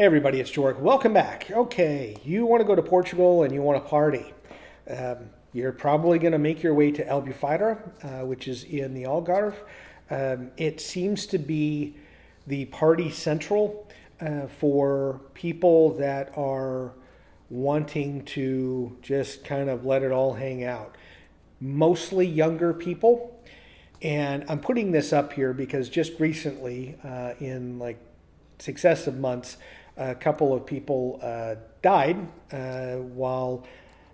Hey everybody, it's Jorg. Welcome back. Okay, you want to go to Portugal and you want to party. You're probably going to make your way to Albufeira, which is in the Algarve. It seems to be the party central for people that are wanting to just kind of let it all hang out. Mostly younger people. And I'm putting this up here because just recently, in like successive months, a couple of people died while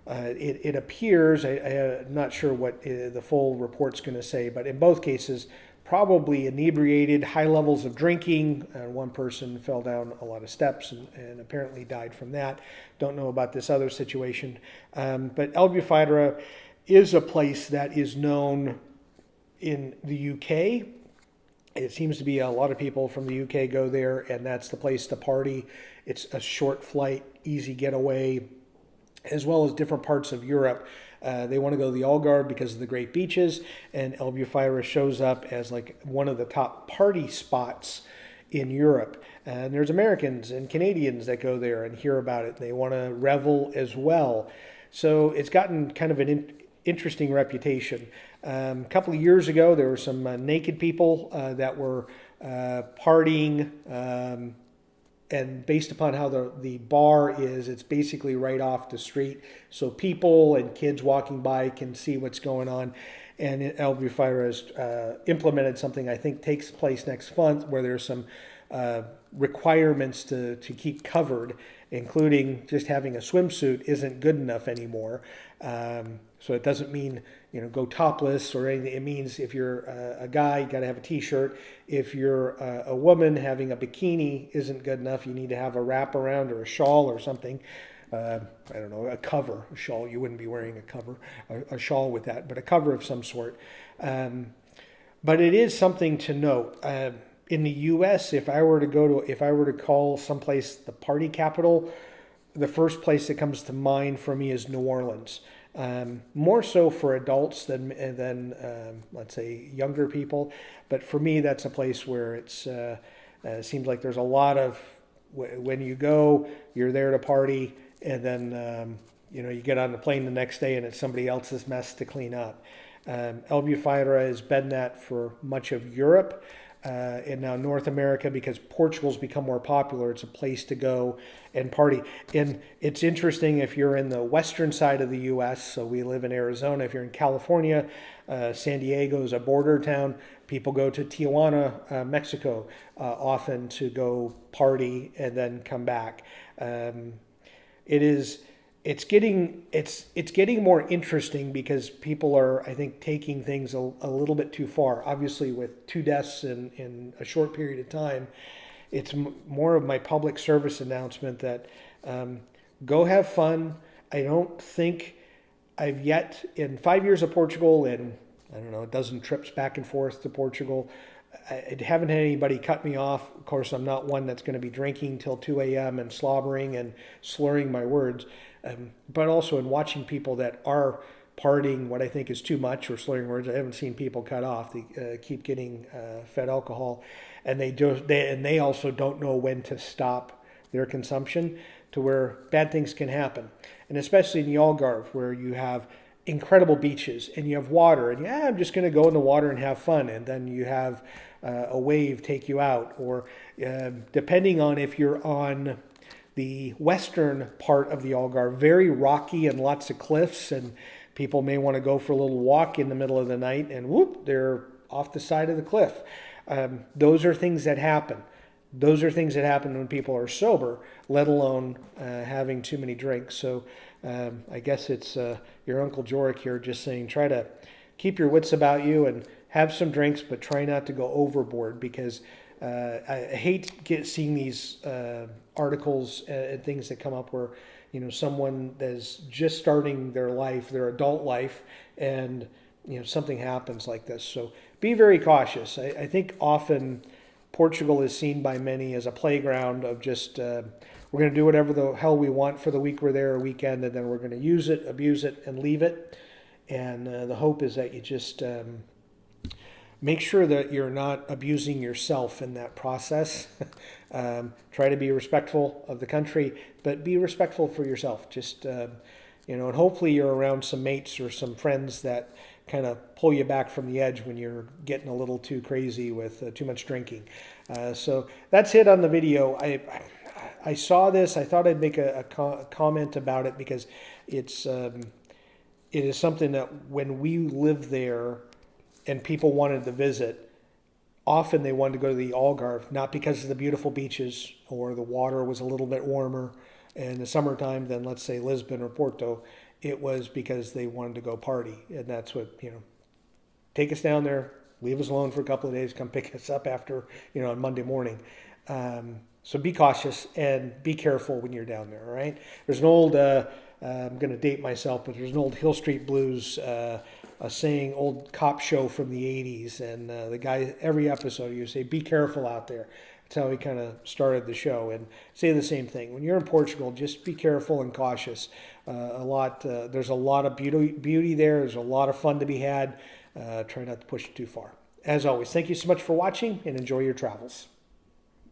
it appears, I'm not sure what the full report's going to say, but in both cases, probably inebriated, high levels of drinking. One person fell down a lot of steps and apparently died from that. Don't know about this other situation. But Albufeira is a place that is known in the UK. It seems to be a lot of people from the UK go there, and that's the place to party. It's a short flight, easy getaway, as well as different parts of Europe. They want to go to the Algarve because of the great beaches, and Albufeira shows up as like one of the top party spots in Europe. And there's Americans and Canadians that go there and hear about it. They want to revel as well. So it's gotten kind of an interesting reputation. A couple of years ago, there were some naked people that were partying, and based upon how the bar is, it's basically right off the street. So people and kids walking by can see what's going on. And Albufeira has implemented something I think takes place next month where there's some requirements to keep covered, including just having a swimsuit isn't good enough anymore. So it doesn't mean, go topless or anything. It means if you're a guy, you got to have a t-shirt. If you're a woman, having a bikini isn't good enough. You need to have a wraparound or a shawl or something. I don't know, a cover, a shawl. You wouldn't be wearing a cover, a shawl with that, but a cover of some sort. But it is something to note. In the U.S., if I were to call someplace the party capital, the first place that comes to mind for me is New Orleans. More so for adults than let's say younger people, but for me that's a place where it seems like there's a lot of when you go, you're there to party, and then you get on the plane the next day and it's somebody else's mess to clean up. Albufeira has been that for much of Europe. And now North America, because Portugal's become more popular, it's a place to go and party. And it's interesting if you're in the western side of the U.S., so we live in Arizona. If you're in California, San Diego is a border town. People go to Tijuana, Mexico, often to go party and then come back. It's getting more interesting because people are, I think, taking things a little bit too far. Obviously, with 2 deaths in a short period of time, it's more of my public service announcement that go have fun. I don't think I've yet, in 5 years of Portugal and, I don't know, a dozen trips back and forth to Portugal, I haven't had anybody cut me off. Of course, I'm not one that's going to be drinking till 2 a.m. and slobbering and slurring my words. But also in watching people that are partying what I think is too much or slurring words. I haven't seen people cut off. They keep getting fed alcohol, and they also don't know when to stop their consumption, to where bad things can happen. And especially in the Algarve, where you have incredible beaches and you have water, and I'm just going to go in the water and have fun, and then you have a wave take you out, or depending on if you're on the western part of the Algarve, very rocky and lots of cliffs, and people may want to go for a little walk in the middle of the night, and whoop, they're off the side of the cliff. Those are things that happen. Those are things that happen when people are sober, let alone having too many drinks. So I guess it's your Uncle Joric here just saying, try to keep your wits about you and have some drinks, but try not to go overboard, because I hate seeing these articles and things that come up where someone that's just starting their life, their adult life, and something happens like this. So be very cautious. I think often Portugal is seen by many as a playground of just we're going to do whatever the hell we want for the week we're there, or weekend, and then we're going to use it, abuse it, and leave it. And the hope is that you just make sure that you're not abusing yourself in that process. Try to be respectful of the country, but be respectful for yourself. Just, and hopefully you're around some mates or some friends that kind of pull you back from the edge when you're getting a little too crazy with too much drinking. So that's it on the video. I saw this. I thought I'd make a comment about it because it is something that when we lived there and people wanted to visit, often they wanted to go to the Algarve, not because of the beautiful beaches or the water was a little bit warmer in the summertime than, let's say, Lisbon or Porto. It was because they wanted to go party. And that's what, take us down there, leave us alone for a couple of days, come pick us up after, on Monday morning. So be cautious and be careful when you're down there, all right? There's an old, I'm going to date myself, but there's an old Hill Street Blues saying, old cop show from the 80s. And the guy, every episode, you say, be careful out there. That's how he kind of started the show. And say the same thing. When you're in Portugal, just be careful and cautious. There's a lot of beauty there. There's a lot of fun to be had. Try not to push it too far. As always, thank you so much for watching and enjoy your travels.